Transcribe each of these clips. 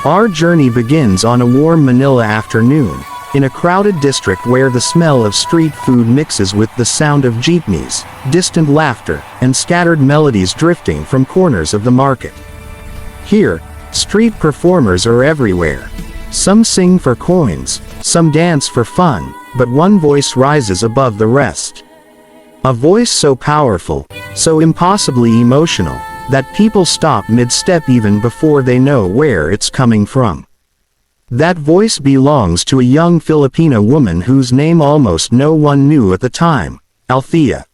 Our journey begins on a warm Manila afternoon, in a crowded district where the smell of street food mixes with the sound of jeepneys, distant laughter, and scattered melodies drifting from corners of the market. Here, street performers are everywhere. Some sing for coins, some dance for fun, but one voice rises above the rest. A voice so powerful, so impossibly emotional, that people stop mid-step even before they know where it's coming from. That voice belongs to a young Filipina woman whose name almost no one knew at the time, Althea.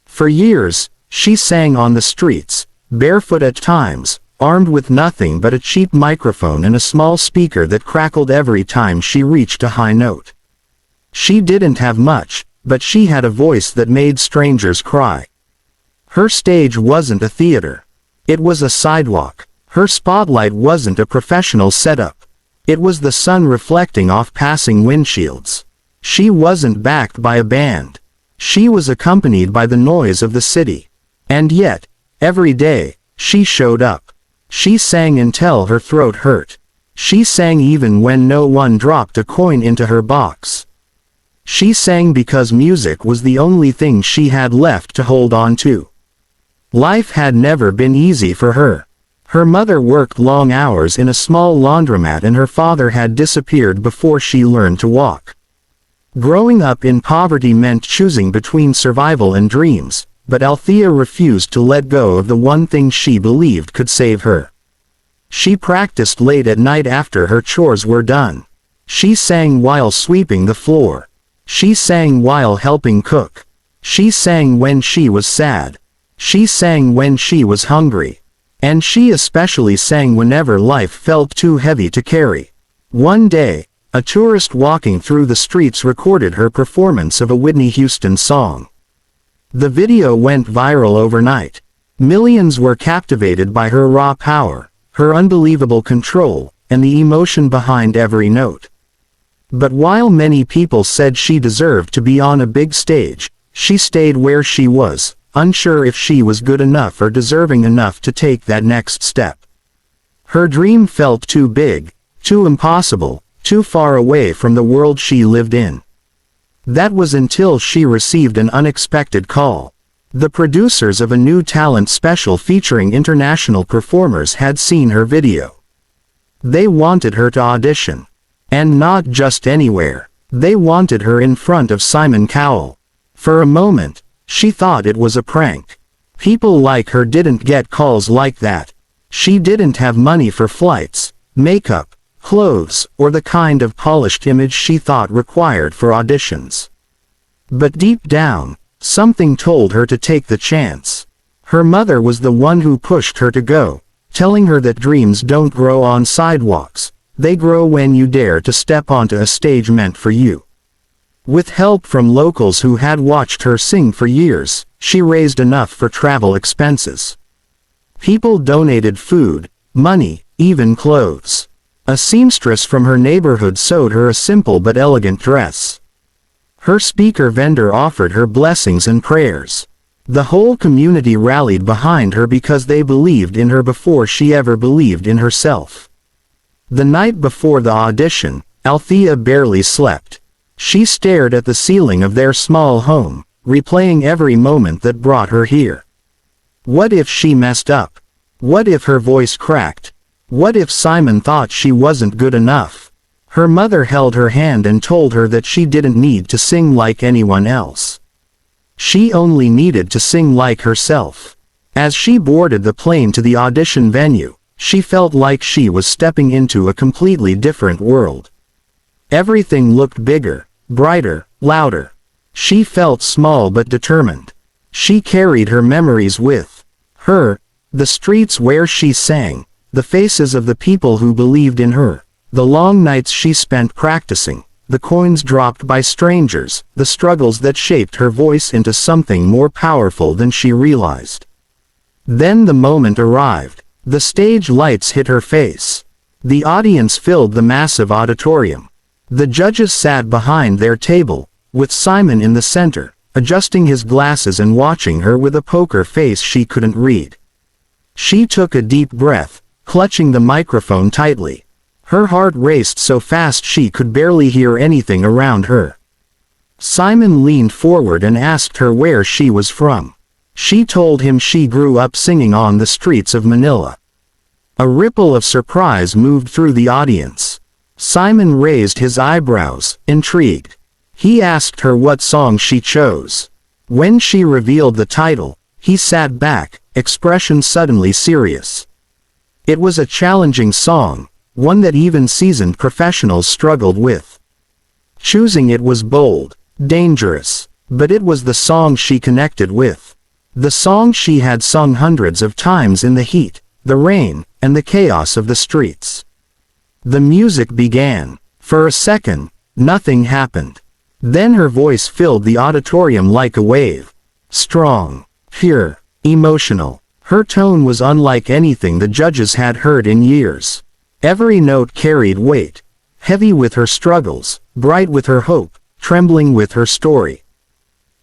For years, she sang on the streets, barefoot at times, armed with nothing but a cheap microphone and a small speaker that crackled every time she reached a high note. She didn't have much, but she had a voice that made strangers cry. Her stage wasn't a theater. It was a sidewalk. Her spotlight wasn't a professional setup. It was the sun reflecting off passing windshields. She wasn't backed by a band. She was accompanied by the noise of the city. And yet, every day, she showed up. She sang until her throat hurt. She sang even when no one dropped a coin into her box. She sang because music was the only thing she had left to hold on to. Life had never been easy for her. Her mother worked long hours in a small laundromat and her father had disappeared before she learned to walk. Growing up in poverty meant choosing between survival and dreams, but Althea refused to let go of the one thing she believed could save her. She practiced late at night after her chores were done. She sang while sweeping the floor. She sang while helping cook. She sang when she was sad. She sang when she was hungry. And she especially sang whenever life felt too heavy to carry. One day, a tourist walking through the streets recorded her performance of a Whitney Houston song. The video went viral overnight. Millions were captivated by her raw power, her unbelievable control, and the emotion behind every note. But while many people said she deserved to be on a big stage, she stayed where she was, unsure if she was good enough or deserving enough to take that next step. Her dream felt too big, too impossible, too far away from the world she lived in. That was until she received an unexpected call. The producers of a new talent special featuring international performers had seen her video. They wanted her to audition. And not just anywhere. They wanted her in front of Simon Cowell. For a moment, she thought it was a prank. People like her didn't get calls like that. She didn't have money for flights, makeup, clothes, or the kind of polished image she thought required for auditions. But deep down, something told her to take the chance. Her mother was the one who pushed her to go, telling her that dreams don't grow on sidewalks. They grow when you dare to step onto a stage meant for you. With help from locals who had watched her sing for years, she raised enough for travel expenses. People donated food, money, even clothes. A seamstress from her neighborhood sewed her a simple but elegant dress. Her speaker vendor offered her blessings and prayers. The whole community rallied behind her because they believed in her before she ever believed in herself. The night before the audition, Althea barely slept. She stared at the ceiling of their small home, replaying every moment that brought her here. What if she messed up? What if her voice cracked? What if Simon thought she wasn't good enough? Her mother held her hand and told her that she didn't need to sing like anyone else. She only needed to sing like herself. As she boarded the plane to the audition venue, she felt like she was stepping into a completely different world. Everything looked bigger, brighter, louder. She felt small but determined. She carried her memories with her, the streets where she sang, the faces of the people who believed in her, the long nights she spent practicing, the coins dropped by strangers, the struggles that shaped her voice into something more powerful than she realized. Then the moment arrived. The stage lights hit her face. The audience filled the massive auditorium. The judges sat behind their table, with Simon in the center, adjusting his glasses and watching her with a poker face she couldn't read. She took a deep breath, clutching the microphone tightly. Her heart raced so fast she could barely hear anything around her. Simon leaned forward and asked her where she was from. She told him she grew up singing on the streets of Manila. A ripple of surprise moved through the audience. Simon raised his eyebrows, intrigued. He asked her what song she chose. When she revealed the title, he sat back, expression suddenly serious. It was a challenging song, one that even seasoned professionals struggled with. Choosing it was bold, dangerous, but it was the song she connected with. The song she had sung hundreds of times in the heat, the rain, and the chaos of the streets. The music began. For a second, nothing happened. Then her voice filled the auditorium like a wave. Strong, pure, emotional. Her tone was unlike anything the judges had heard in years. Every note carried weight, heavy with her struggles, bright with her hope, trembling with her story.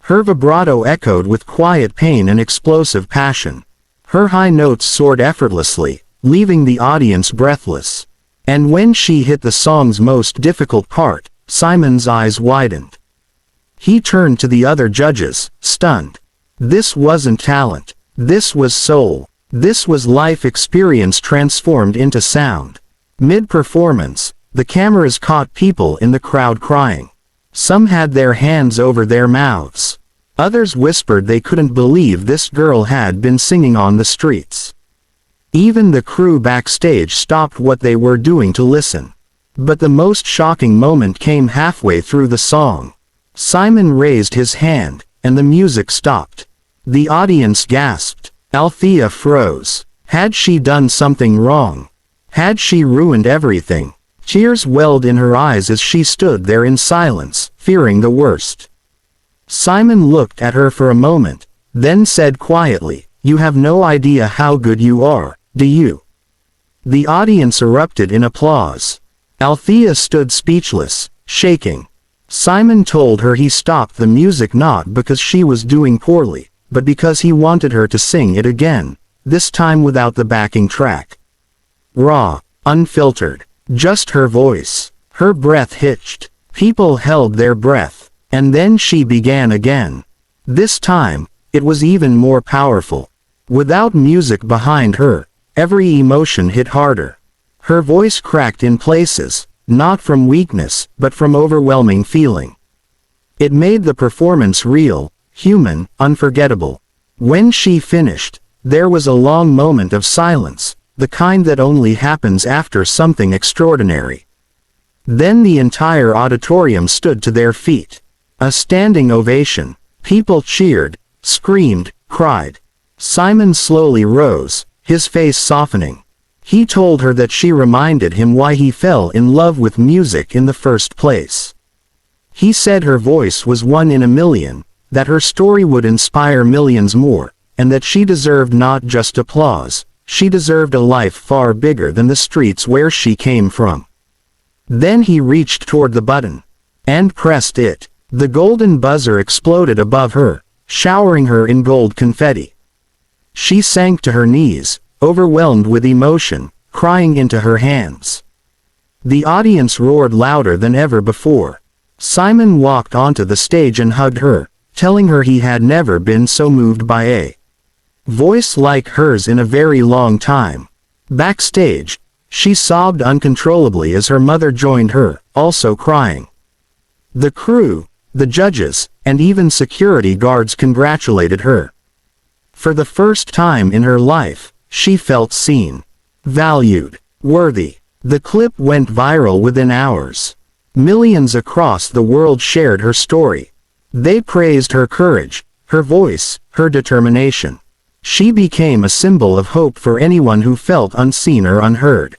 Her vibrato echoed with quiet pain and explosive passion. Her high notes soared effortlessly, leaving the audience breathless. And when she hit the song's most difficult part, Simon's eyes widened. He turned to the other judges, stunned. This wasn't talent. This was soul. This was life experience transformed into sound. Mid-performance, the cameras caught people in the crowd crying. Some had their hands over their mouths. Others whispered they couldn't believe this girl had been singing on the streets. Even the crew backstage stopped what they were doing to listen. But the most shocking moment came halfway through the song. Simon raised his hand, and the music stopped. The audience gasped. Althea froze. Had she done something wrong? Had she ruined everything? Tears welled in her eyes as she stood there in silence, fearing the worst. Simon looked at her for a moment, then said quietly, "You have no idea how good you are, do you?" The audience erupted in applause. Althea stood speechless, shaking. Simon told her he stopped the music not because she was doing poorly, but because he wanted her to sing it again, this time without the backing track. Raw, unfiltered, just her voice. Her breath hitched. People held their breath, and then she began again. This time, it was even more powerful. Without music behind her, every emotion hit harder. Her voice cracked in places, not from weakness, but from overwhelming feeling. It made the performance real, human, unforgettable. When she finished, there was a long moment of silence, the kind that only happens after something extraordinary. Then the entire auditorium stood to their feet. A standing ovation. People cheered, screamed, cried. Simon slowly rose, his face softening. He told her that she reminded him why he fell in love with music in the first place. He said her voice was one in a million, that her story would inspire millions more, and that she deserved not just applause, she deserved a life far bigger than the streets where she came from. Then he reached toward the button. And pressed it. The golden buzzer exploded above her, showering her in gold confetti. She sank to her knees, overwhelmed with emotion, crying into her hands. The audience roared louder than ever before. Simon walked onto the stage and hugged her, telling her he had never been so moved by a voice like hers in a very long time. Backstage, she sobbed uncontrollably as her mother joined her, also crying. The crew, the judges, and even security guards congratulated her. For the first time in her life, she felt seen, valued, worthy. The clip went viral within hours. Millions across the world shared her story. They praised her courage, her voice, her determination. She became a symbol of hope for anyone who felt unseen or unheard.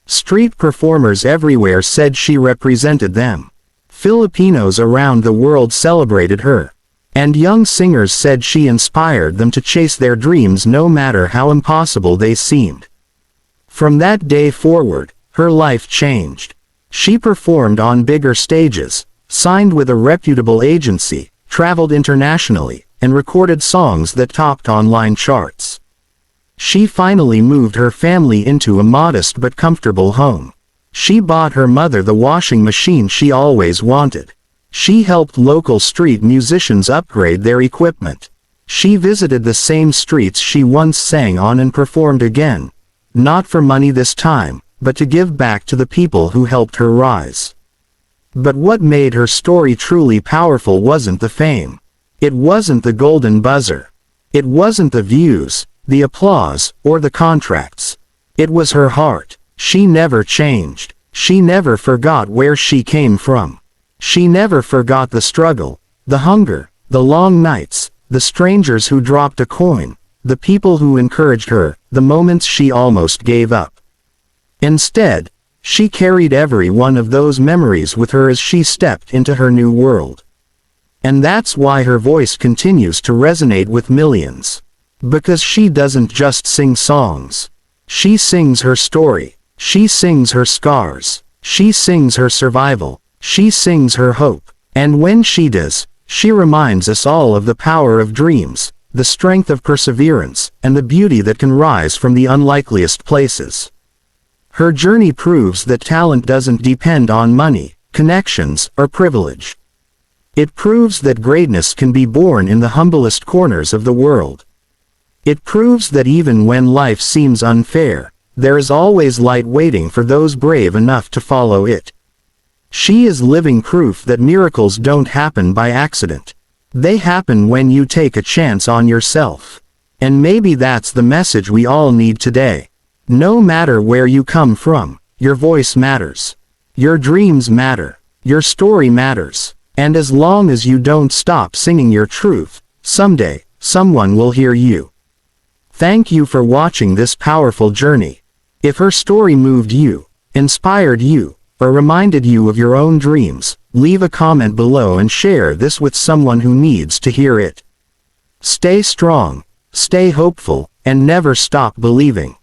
Street performers everywhere said she represented them. Filipinos around the world celebrated her. And young singers said she inspired them to chase their dreams no matter how impossible they seemed. From that day forward, her life changed. She performed on bigger stages, signed with a reputable agency, traveled internationally, and recorded songs that topped online charts. She finally moved her family into a modest but comfortable home. She bought her mother the washing machine she always wanted. She helped local street musicians upgrade their equipment. She visited the same streets she once sang on and performed again. Not for money this time, but to give back to the people who helped her rise. But what made her story truly powerful wasn't the fame. It wasn't the golden buzzer. It wasn't the views, the applause, or the contracts. It was her heart. She never changed. She never forgot where she came from. She never forgot the struggle, the hunger, the long nights, the strangers who dropped a coin, the people who encouraged her, the moments she almost gave up. Instead, she carried every one of those memories with her as she stepped into her new world. And that's why her voice continues to resonate with millions. Because she doesn't just sing songs. She sings her story. She sings her scars. She sings her survival. She sings her hope. And when she does, she reminds us all of the power of dreams, the strength of perseverance, and the beauty that can rise from the unlikeliest places. Her journey proves that talent doesn't depend on money, connections, or privilege. It proves that greatness can be born in the humblest corners of the world. It proves that even when life seems unfair, there is always light waiting for those brave enough to follow it. She is living proof that miracles don't happen by accident. They happen when you take a chance on yourself. And maybe that's the message we all need today. No matter where you come from, your voice matters. Your dreams matter. Your story matters. And as long as you don't stop singing your truth, someday, someone will hear you. Thank you for watching this powerful journey. If her story moved you, inspired you, or reminded you of your own dreams, leave a comment below and share this with someone who needs to hear it. Stay strong, stay hopeful, and never stop believing.